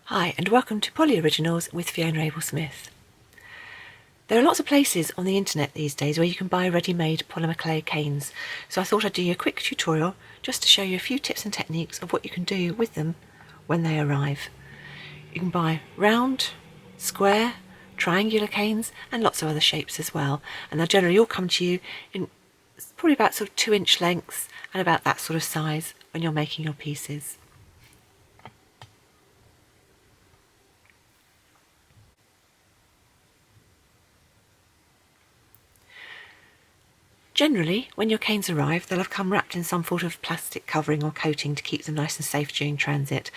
Hi and welcome to Poly Originals with Fiona Abel-Smith. There are lots of places on the internet these days where you can buy ready-made polymer clay canes, so I thought I'd do you a quick tutorial just to show you a few tips and techniques of what you can do with them when they arrive. You can buy round, square, triangular canes and lots of other shapes as well, and they'll generally all come to you in probably about sort of 2-inch lengths and about that sort of size when you're making your pieces. Generally, when your canes arrive, they'll have come wrapped in some sort of plastic covering or coating to keep them nice and safe during transit.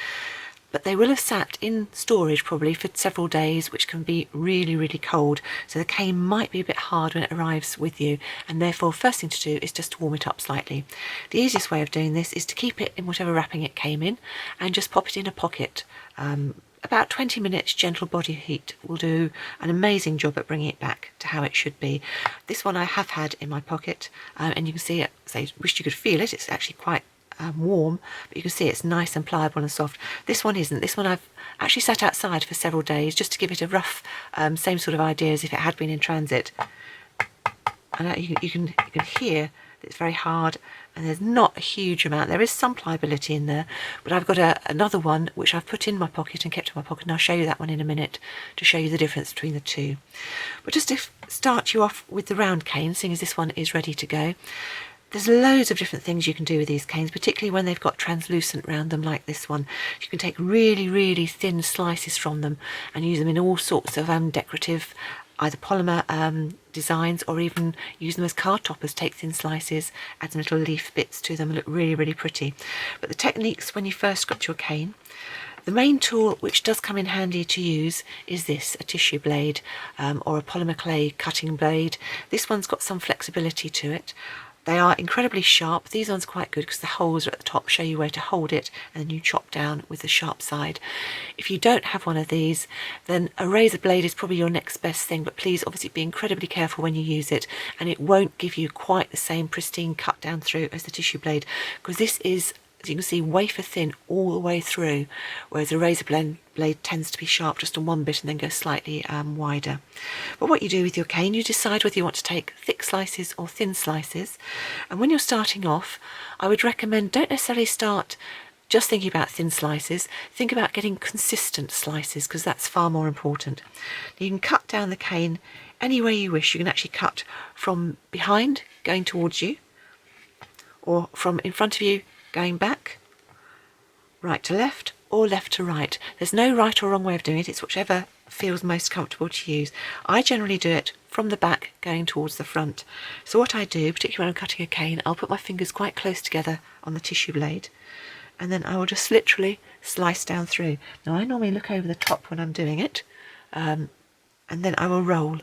But they will have sat in storage probably for several days, which can be really, really cold. So the cane might be a bit hard when it arrives with you, and therefore first thing to do is just to warm it up slightly. The easiest way of doing this is to keep it in whatever wrapping it came in and just pop it in a pocket. About 20 minutes gentle body heat will do an amazing job at bringing it back to how it should be. This one I have had in my pocket, and you can see it, so I wish you could feel it, it's actually quite warm, but you can see it's nice and pliable and soft. This one isn't. This one I've actually sat outside for several days just to give it a rough, same sort of idea as if it had been in transit. And you can hear that it's very hard, and there's not a huge amount. There is some pliability in there, but I've got another one which I've put in my pocket and kept in my pocket, and I'll show you that one in a minute to show you the difference between the two. But just to start you off with the round cane, seeing as this one is ready to go, there's loads of different things you can do with these canes, particularly when they've got translucent around them like this one. You can take really, really thin slices from them and use them in all sorts of decorative either polymer designs, or even use them as card toppers. Take thin slices, add some little leaf bits to them, and look really, really pretty. But the techniques when you first got your cane, the main tool which does come in handy to use is this, a tissue blade or a polymer clay cutting blade. This one's got some flexibility to it. They are incredibly sharp. These ones are quite good because the holes are at the top, show you where to hold it, and then you chop down with the sharp side. If you don't have one of these, then a razor blade is probably your next best thing, but please obviously be incredibly careful when you use it, and it won't give you quite the same pristine cut down through as the tissue blade, because this is, as you can see, wafer thin all the way through, whereas a razor blade tends to be sharp just on one bit and then go slightly wider. But what you do with your cane, you decide whether you want to take thick slices or thin slices, and when you're starting off, I would recommend don't necessarily start just thinking about thin slices. Think about getting consistent slices, because that's far more important. You can cut down the cane any way you wish. You can actually cut from behind going towards you, or from in front of you going back, right to left, or left to right. There's no right or wrong way of doing it. It's whichever feels most comfortable to use. I generally do it from the back going towards the front. So what I do, particularly when I'm cutting a cane, I'll put my fingers quite close together on the tissue blade, and then I will just literally slice down through. Now I normally look over the top when I'm doing it, and then I will roll.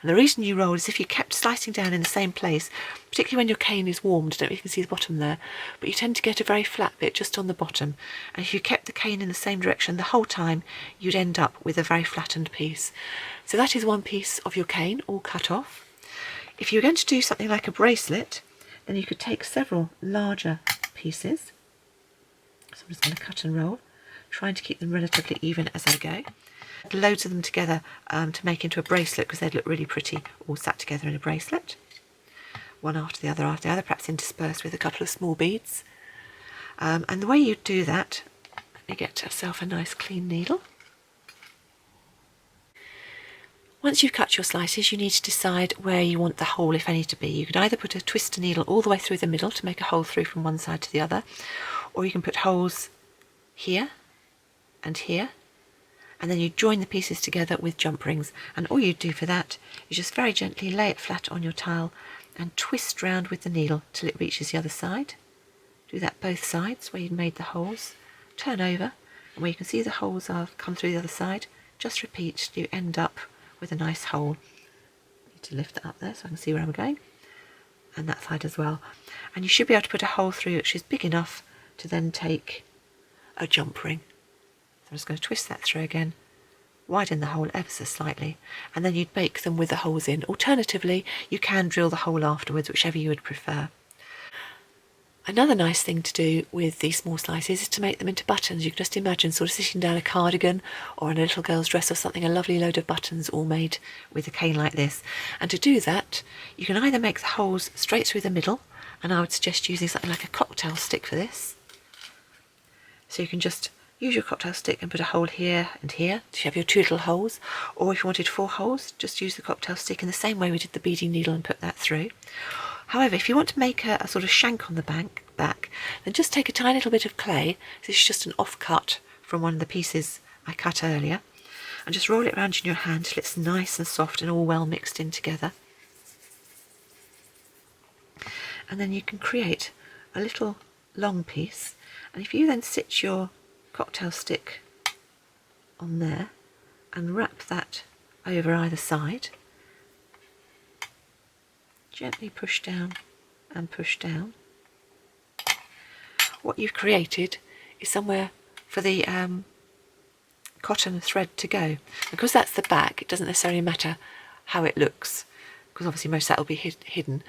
And the reason you roll is if you kept slicing down in the same place, particularly when your cane is warmed, I don't know if you can see the bottom there, but you tend to get a very flat bit just on the bottom. And if you kept the cane in the same direction the whole time, you'd end up with a very flattened piece. So that is one piece of your cane all cut off. If you're going to do something like a bracelet, then you could take several larger pieces. So I'm just going to cut and roll, trying to keep them relatively even as I go. Loads of them together to make into a bracelet, because they'd look really pretty all sat together in a bracelet, one after the other, perhaps interspersed with a couple of small beads. And the way you do that, let me get yourself a nice clean needle. Once you've cut your slices, you need to decide where you want the hole, if any, to be. You can either put a twister needle all the way through the middle to make a hole through from one side to the other, or you can put holes here and here, and then you join the pieces together with jump rings. And all you do for that is just very gently lay it flat on your tile and twist round with the needle till it reaches the other side. Do that both sides where you've made the holes. Turn over, and where you can see the holes have come through the other side, just repeat till you end up with a nice hole. Need to lift that up there so I can see where I'm going, and that side as well. And you should be able to put a hole through which is big enough to then take a jump ring. So I'm just going to twist that through again, widen the hole ever so slightly, and then you'd bake them with the holes in. Alternatively, you can drill the hole afterwards, whichever you would prefer. Another nice thing to do with these small slices is to make them into buttons. You can just imagine sort of sitting down a cardigan or in a little girl's dress or something, a lovely load of buttons all made with a cane like this. And to do that, you can either make the holes straight through the middle, and I would suggest using something like a cocktail stick for this. So you can just use your cocktail stick and put a hole here and here to have your two little holes. Or if you wanted 4 holes, just use the cocktail stick in the same way we did the beading needle and put that through. However, if you want to make a sort of shank on the back, then just take a tiny little bit of clay. This is just an offcut from one of the pieces I cut earlier, and just roll it around in your hand till it's nice and soft and all well mixed in together. And then you can create a little long piece, and if you then sit your cocktail stick on there and wrap that over either side, gently push down and push down, what you've created is somewhere for the cotton thread to go. Because that's the back, it doesn't necessarily matter how it looks, because obviously most of that will be hidden.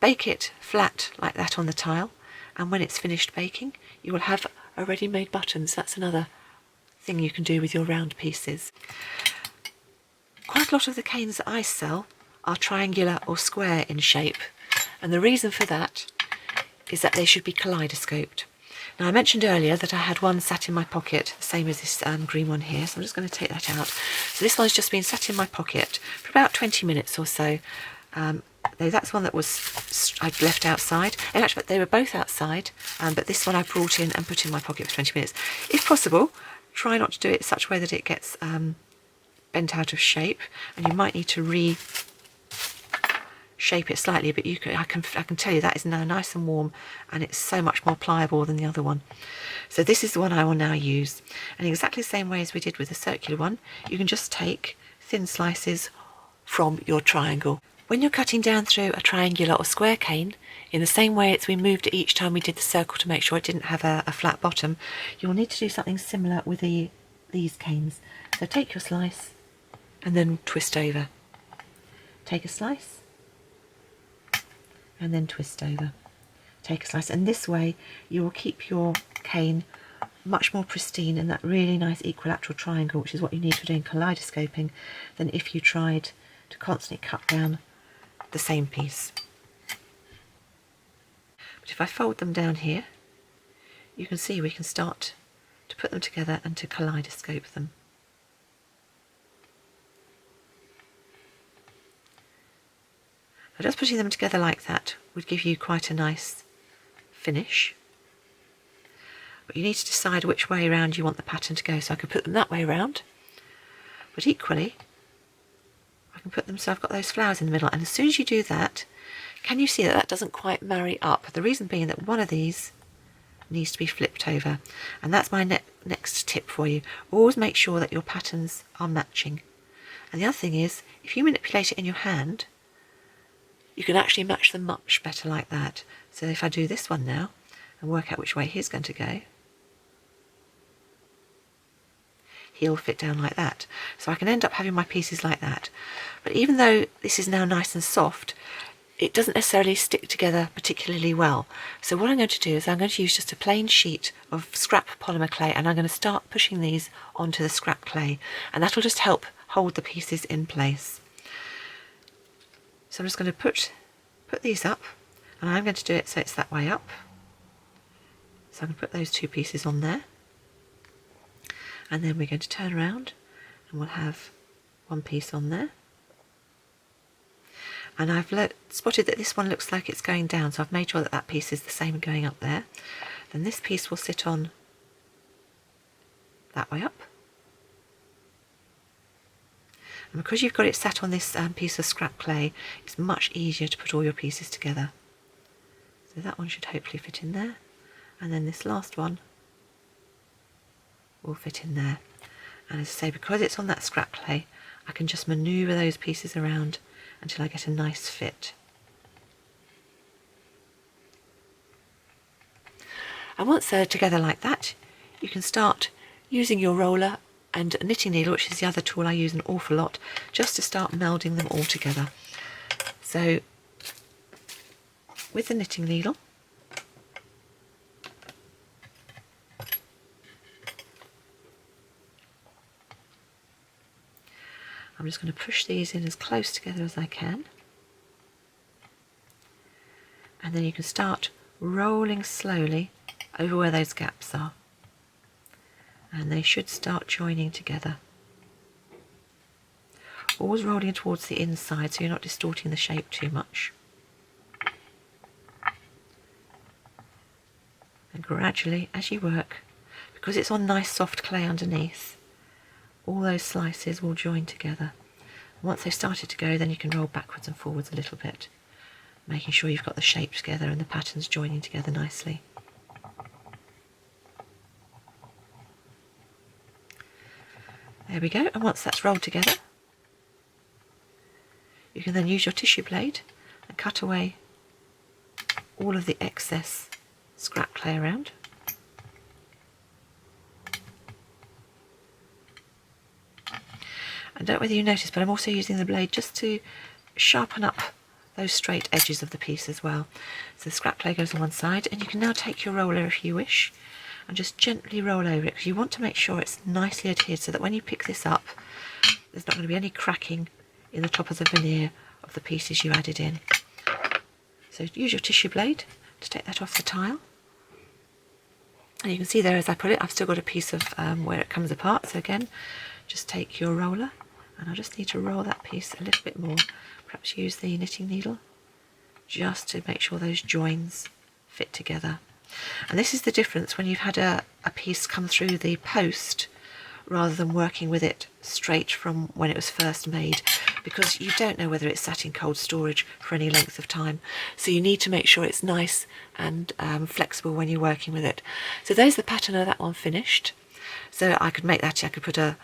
Bake it flat like that on the tile, and when it's finished baking you will have a ready-made buttons. That's another thing you can do with your round pieces. Quite a lot of the canes that I sell are triangular or square in shape, and the reason for that is that they should be kaleidoscoped. Now, I mentioned earlier that I had one sat in my pocket, the same as this green one here, so I'm just going to take that out. So this one's just been sat in my pocket for about 20 minutes or so. That's one that I'd left outside. In actual fact, they were both outside, but this one I brought in and put in my pocket for 20 minutes. If possible, try not to do it in such a way that it gets bent out of shape, and you might need to shape it slightly, but I can tell you that is now nice and warm, and it's so much more pliable than the other one. So this is the one I will now use, and in exactly the same way as we did with the circular one, you can just take thin slices from your triangle. When you're cutting down through a triangular or square cane, in the same way as we moved it each time we did the circle to make sure it didn't have a flat bottom, you'll need to do something similar with these canes. So take your slice and then twist over. Take a slice and then twist over. Take a slice, and this way you will keep your cane much more pristine in that really nice equilateral triangle, which is what you need for doing kaleidoscoping, than if you tried to constantly cut down the same piece. But if I fold them down here, you can see we can start to put them together and to kaleidoscope them. Now, just putting them together like that would give you quite a nice finish. But you need to decide which way around you want the pattern to go. So I could put them that way around, but equally I can put them so I've got those flowers in the middle. And as soon as you do that, can you see that that doesn't quite marry up? The reason being that one of these needs to be flipped over, and that's my next tip for you. Always make sure that your patterns are matching. And the other thing is, if you manipulate it in your hand, you can actually match them much better like that. So if I do this one now and work out which way he's going to go, he'll fit down like that. So I can end up having my pieces like that. But even though this is now nice and soft, it doesn't necessarily stick together particularly well. So what I'm going to do is I'm going to use just a plain sheet of scrap polymer clay, and I'm going to start pushing these onto the scrap clay, and that'll just help hold the pieces in place. So I'm just going to put these up, and I'm going to do it so it's that way up. So I'm going to put those two pieces on there, and then we're going to turn around and we'll have one piece on there. And I've spotted that this one looks like it's going down, so I've made sure that that piece is the same going up there. Then this piece will sit on that way up. And because you've got it sat on this piece of scrap clay, it's much easier to put all your pieces together. So that one should hopefully fit in there, and then this last one will fit in there. And as I say, because it's on that scrap clay, I can just manoeuvre those pieces around until I get a nice fit. And once they're together like that, you can start using your roller and a knitting needle, which is the other tool I use an awful lot, just to start melding them all together. So with the knitting needle, I'm just going to push these in as close together as I can. And then you can start rolling slowly over where those gaps are. And they should start joining together. Always rolling towards the inside so you're not distorting the shape too much. And gradually, as you work, because it's on nice soft clay underneath, all those slices will join together. And once they've started to go, then you can roll backwards and forwards a little bit, making sure you've got the shape together and the patterns joining together nicely. There we go, and once that's rolled together, you can then use your tissue blade and cut away all of the excess scrap clay around. And don't know whether you notice, but I'm also using the blade just to sharpen up those straight edges of the piece as well. So the scrap clay goes on one side, and you can now take your roller if you wish and just gently roll over it, because you want to make sure it's nicely adhered so that when you pick this up, there's not going to be any cracking in the top of the veneer of the pieces you added in. So use your tissue blade to take that off the tile. And you can see there as I put it, I've still got a piece of where it comes apart. So again, just take your roller, and I just need to roll that piece a little bit more. Perhaps use the knitting needle just to make sure those joins fit together. And this is the difference when you've had a piece come through the post rather than working with it straight from when it was first made, because you don't know whether it's sat in cold storage for any length of time. So you need to make sure it's nice and flexible when you're working with it. So there's the pattern of that one finished. So I could make that, I could put a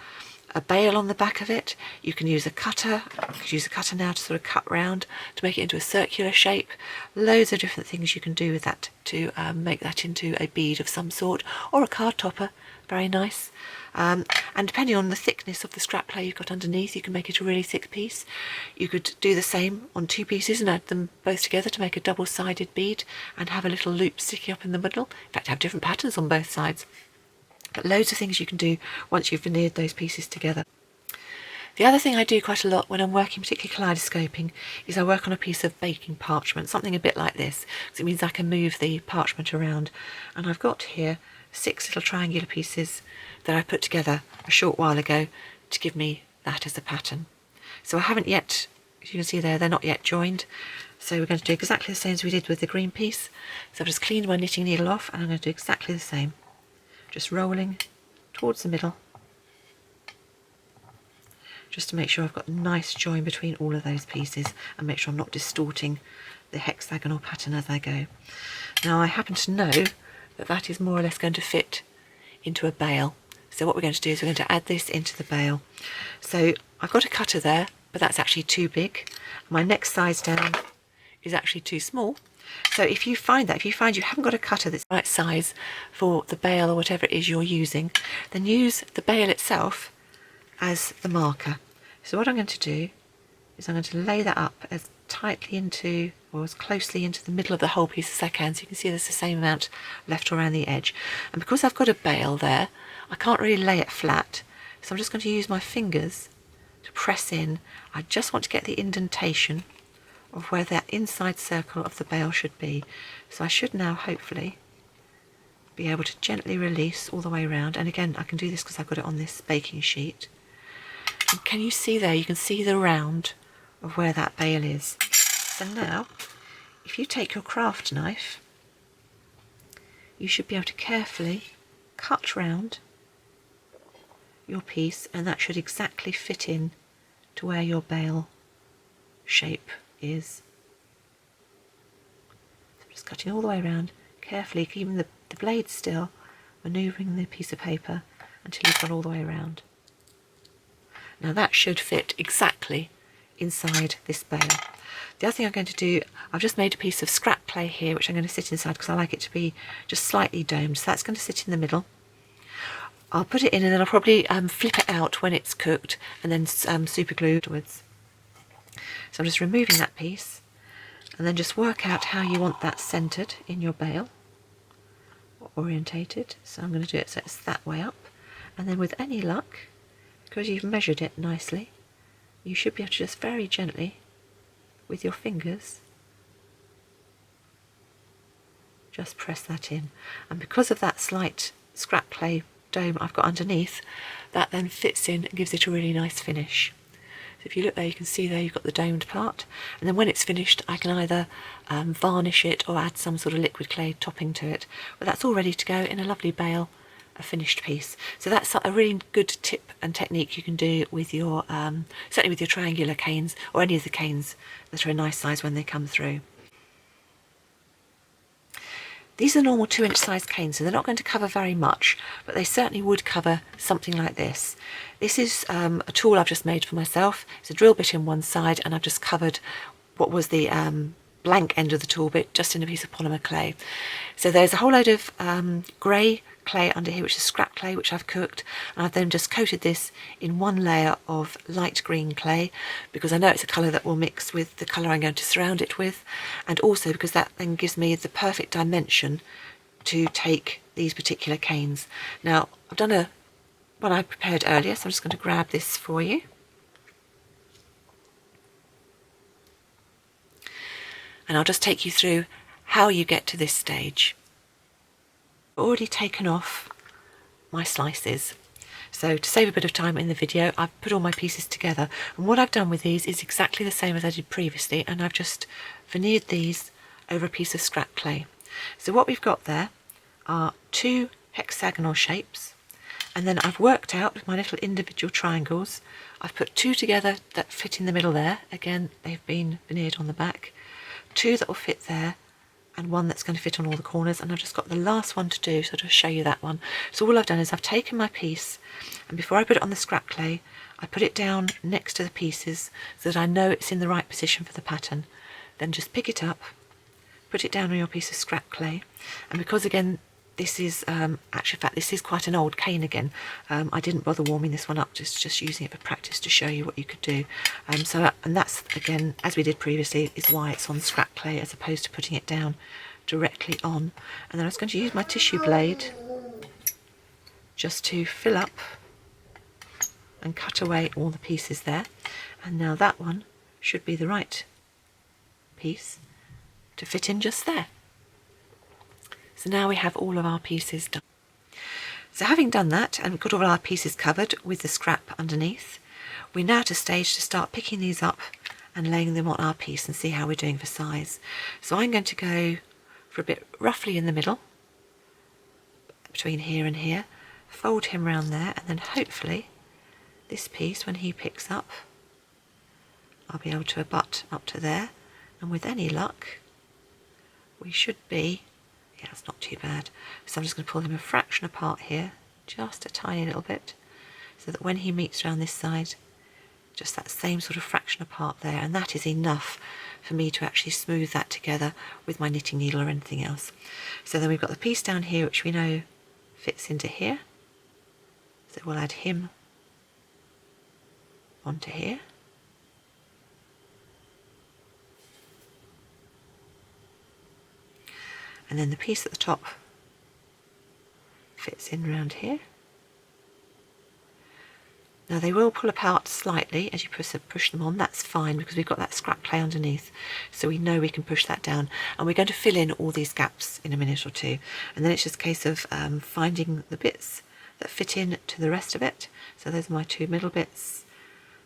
bail on the back of it. You can use a cutter. You could use a cutter now to sort of cut round to make it into a circular shape. Loads of different things you can do with that to make that into a bead of some sort, or a card topper. Very nice. And depending on the thickness of the scrap clay you've got underneath, you can make it a really thick piece. You could do the same on two pieces and add them both together to make a double-sided bead and have a little loop sticking up in the middle. In fact, have different patterns on both sides. But loads of things you can do once you've veneered those pieces together. The other thing I do quite a lot when I'm working, particularly kaleidoscoping, is I work on a piece of baking parchment, something a bit like this, because it means I can move the parchment around. And I've got here 6 little triangular pieces that I put together a short while ago to give me that as a pattern. So I haven't yet, as you can see there, they're not yet joined. So we're going to do exactly the same as we did with the green piece. So I've just cleaned my knitting needle off, and I'm going to do exactly the same. Just rolling towards the middle, just to make sure I've got a nice join between all of those pieces and make sure I'm not distorting the hexagonal pattern as I go. Now I happen to know that that is more or less going to fit into a bail. So what we're going to do is we're going to add this into the bail. So I've got a cutter there, but that's actually too big. My next size down is actually too small. So if you find you haven't got a cutter that's the right size for the bail or whatever it is you're using, then use the bail itself as the marker. So what I'm going to do is I'm going to lay that up as tightly into, or as closely into the middle of the whole piece as I can, so you can see there's the same amount left around the edge. And because I've got a bail there, I can't really lay it flat, so I'm just going to use my fingers to press in. I just want to get the indentation of where that inside circle of the bail should be. So I should now hopefully be able to gently release all the way around. And again, I can do this because I've got it on this baking sheet. And can you see there? You can see the round of where that bail is. So now, if you take your craft knife, you should be able to carefully cut round your piece, and that should exactly fit in to where your bail shape is. So I'm just cutting all the way around, carefully keeping the blade still, manoeuvring the piece of paper until you've gone all the way around. Now that should fit exactly inside this bail. The other thing I'm going to do, I've just made a piece of scrap clay here which I'm going to sit inside because I like it to be just slightly domed, so that's going to sit in the middle. I'll put it in and then I'll probably flip it out when it's cooked and then super glue afterwards. So I'm just removing that piece, and then just work out how you want that centred in your bail, or orientated. So I'm going to do it so it's that way up, and then with any luck, because you've measured it nicely, you should be able to just very gently with your fingers just press that in, and because of that slight scrap clay dome I've got underneath, that then fits in and gives it a really nice finish. So if you look there, you can see there you've got the domed part, and then when it's finished I can either varnish it or add some sort of liquid clay topping to it, but that's all ready to go in a lovely bale, a finished piece. So that's a really good tip and technique you can do with your certainly with your triangular canes, or any of the canes that are a nice size when they come through. These are normal 2-inch size canes, so they're not going to cover very much, but they certainly would cover something like this. This is a tool I've just made for myself. It's a drill bit in one side, and I've just covered what was the blank end of the tool bit just in a piece of polymer clay. So there's a whole load of grey clay under here, which is scrap clay, which I've cooked, and I've then just coated this in one layer of light green clay because I know it's a colour that will mix with the colour I'm going to surround it with, and also because that then gives me the perfect dimension to take these particular canes. Now I've done one I prepared earlier, so I'm just going to grab this for you. And I'll just take you through how you get to this stage. I've already taken off my slices, so to save a bit of time in the video I've put all my pieces together, and what I've done with these is exactly the same as I did previously, and I've just veneered these over a piece of scrap clay. So what we've got there are 2 hexagonal shapes, and then I've worked out with my little individual triangles, I've put 2 together that fit in the middle there. Again, they've been veneered on the back. 2 that will fit there, and 1 that's going to fit on all the corners, and I've just got the last one to do, so I'll just show you that one. So all I've done is I've taken my piece, and before I put it on the scrap clay I put it down next to the pieces so that I know it's in the right position for the pattern. Then just pick it up, put it down on your piece of scrap clay, and because again this is actually, in fact, this is quite an old cane again. I didn't bother warming this one up, just using it for practice to show you what you could do. And that's, again, as we did previously, is why it's on scrap clay as opposed to putting it down directly on. And then I was going to use my tissue blade just to fill up and cut away all the pieces there. And now that one should be the right piece to fit in just there. So now we have all of our pieces done. So having done that and got all our pieces covered with the scrap underneath, we're now at a stage to start picking these up and laying them on our piece and see how we're doing for size. So I'm going to go for a bit roughly in the middle, between here and here, fold him round there, and then hopefully this piece, when he picks up, I'll be able to abut up to there, and with any luck we should be, yeah, it's not too bad. So I'm just going to pull him a fraction apart here, just a tiny little bit, so that when he meets around this side, just that same sort of fraction apart there, and that is enough for me to actually smooth that together with my knitting needle or anything else. So then we've got the piece down here which we know fits into here, so we'll add him onto here. And then the piece at the top fits in round here. Now they will pull apart slightly as you push them on. That's fine because we've got that scrap clay underneath, so we know we can push that down, and we're going to fill in all these gaps in a minute or two, and then it's just a case of finding the bits that fit in to the rest of it. So those are my 2 middle bits,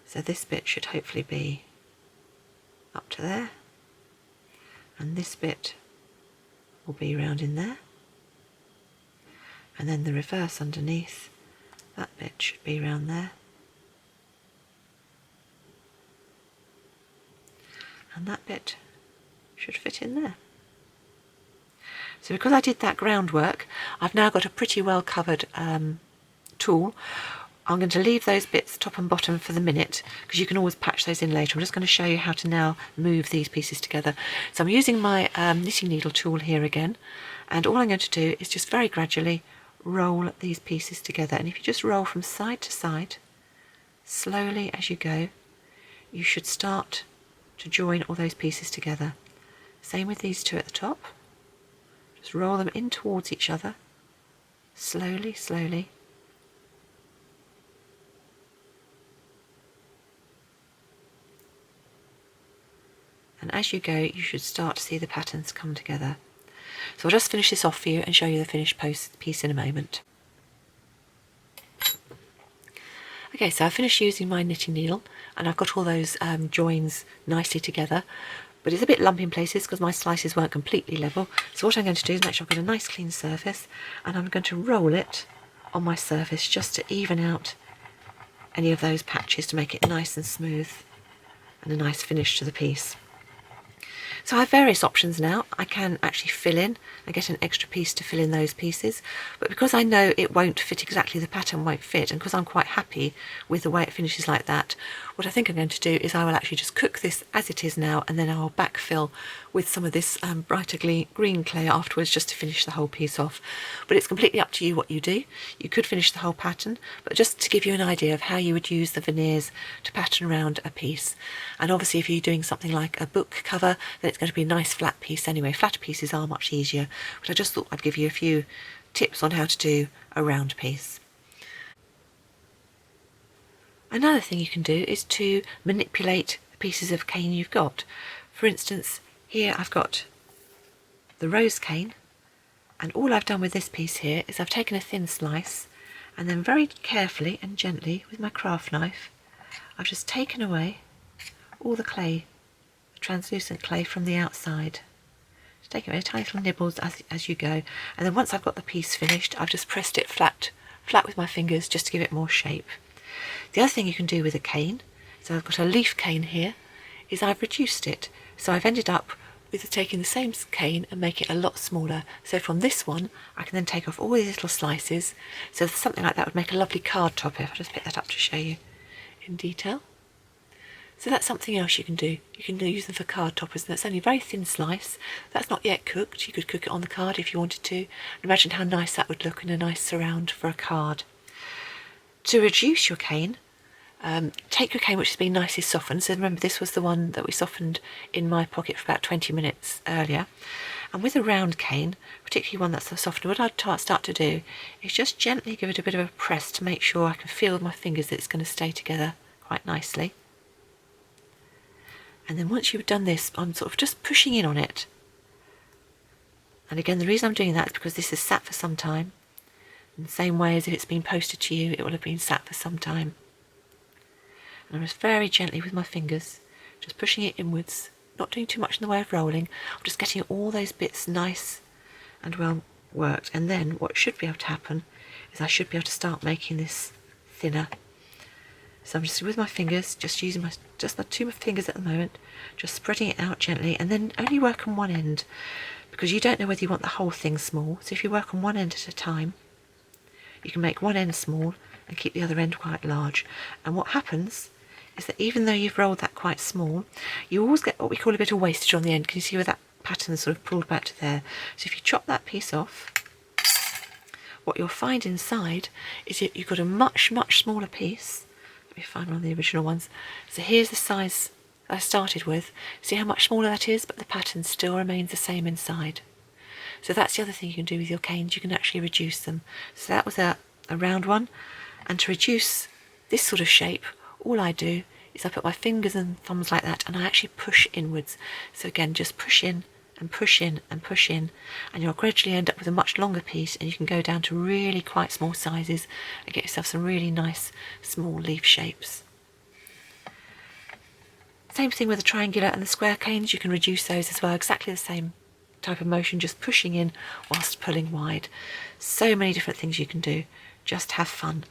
so this bit should hopefully be up to there, and this bit will be round in there, and then the reverse underneath, that bit should be round there, and that bit should fit in there. So because I did that groundwork, I've now got a pretty well covered tool. I'm going to leave those bits top and bottom for the minute because you can always patch those in later. I'm just going to show you how to now move these pieces together. So I'm using my knitting needle tool here again, and all I'm going to do is just very gradually roll these pieces together, and if you just roll from side to side slowly as you go, you should start to join all those pieces together. Same with these 2 at the top, just roll them in towards each other slowly, slowly. as you go you should start to see the patterns come together. So I'll just finish this off for you and show you the finished piece in a moment. Okay, so I've finished using my knitting needle and I've got all those joins nicely together, but it's a bit lumpy in places because my slices weren't completely level. So what I'm going to do is make sure I've got a nice clean surface, and I'm going to roll it on my surface just to even out any of those patches to make it nice and smooth and a nice finish to the piece. So I have various options now. I can actually fill in and get an extra piece to fill in those pieces, but because I know it won't fit exactly, the pattern won't fit, and because I'm quite happy with the way it finishes like that, what I think I'm going to do is I will actually just cook this as it is now, and then I'll backfill with some of this brighter green clay afterwards just to finish the whole piece off. But it's completely up to you what you do. You could finish the whole pattern, but just to give you an idea of how you would use the veneers to pattern around a piece. And obviously if you're doing something like a book cover, then it's going to be a nice flat piece anyway. Flatter pieces are much easier, but I just thought I'd give you a few tips on how to do a round piece. Another thing you can do is to manipulate the pieces of cane you've got. For instance, here I've got the rose cane, and all I've done with this piece here is I've taken a thin slice and then very carefully and gently with my craft knife I've just taken away all the clay, the translucent clay from the outside. Just take away tiny little nibbles as you go, and then once I've got the piece finished I've just pressed it flat with my fingers just to give it more shape. The other thing you can do with a cane, so I've got a leaf cane here, is I've reduced it. So I've ended up with taking the same cane and make it a lot smaller. So from this one I can then take off all these little slices. So something like that would make a lovely card topper. If I just pick that up to show you in detail. So that's something else you can do. You can use them for card toppers, and that's only a very thin slice. That's not yet cooked. You could cook it on the card if you wanted to. Imagine how nice that would look in a nice surround for a card. To reduce your cane, take your cane which has been nicely softened. So remember, this was the one that we softened in my pocket for about 20 minutes earlier. And with a round cane, particularly one that's softened, what I'd start to do is just gently give it a bit of a press to make sure I can feel with my fingers that it's going to stay together quite nicely. And then once you've done this, I'm sort of just pushing in on it. And again, the reason I'm doing that is because this has sat for some time. In the same way as if it's been posted to you, it will have been sat for some time. And I'm just very gently with my fingers, just pushing it inwards, not doing too much in the way of rolling. I'm just getting all those bits nice and well worked. And then what should be able to happen is I should be able to start making this thinner. So I'm just with my fingers, just using just the two fingers at the moment, just spreading it out gently, and then only work on one end, because you don't know whether you want the whole thing small. So if you work on one end at a time, you can make one end small and keep the other end quite large. And what happens is that even though you've rolled that quite small, you always get what we call a bit of wastage on the end. Can you see where that pattern is sort of pulled back to there? So if you chop that piece off, what you'll find inside is you've got a much, much smaller piece. Let me find one of the original ones. So here's the size I started with. See how much smaller that is, but the pattern still remains the same inside. So that's the other thing you can do with your canes. You can actually reduce them. So that was a round one. And to reduce this sort of shape, all I do is I put my fingers and thumbs like that, and I actually push inwards. So again, just push in and push in and push in, and you'll gradually end up with a much longer piece, and you can go down to really quite small sizes and get yourself some really nice small leaf shapes. Same thing with the triangular and the square canes. You can reduce those as well, exactly the same type of motion, just pushing in whilst pulling wide. So many different things you can do. Just have fun.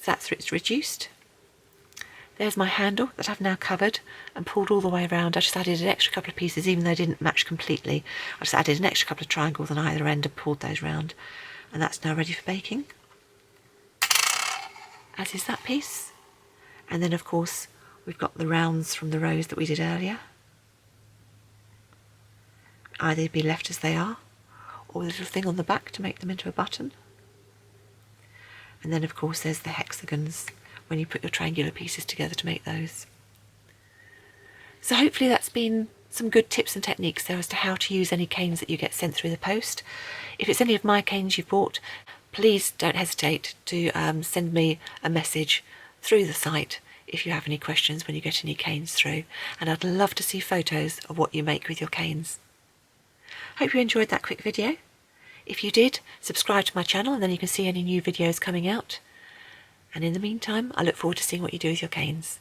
So that's it's reduced. There's my handle that I've now covered and pulled all the way around. I just added an extra couple of pieces, even though they didn't match completely. I just added an extra couple of triangles on either end and pulled those round. And that's now ready for baking, as is that piece. And then of course we've got the rounds from the rose that we did earlier. Either be left as they are, or with a little thing on the back to make them into a button. And then of course there's the hexagons when you put your triangular pieces together to make those. So hopefully that's been some good tips and techniques there as to how to use any canes that you get sent through the post. If it's any of my canes you've bought, please don't hesitate to send me a message through the site if you have any questions when you get any canes through, and I'd love to see photos of what you make with your canes. Hope you enjoyed that quick video. If you did, subscribe to my channel and then you can see any new videos coming out. And in the meantime, I look forward to seeing what you do with your canes.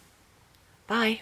Bye.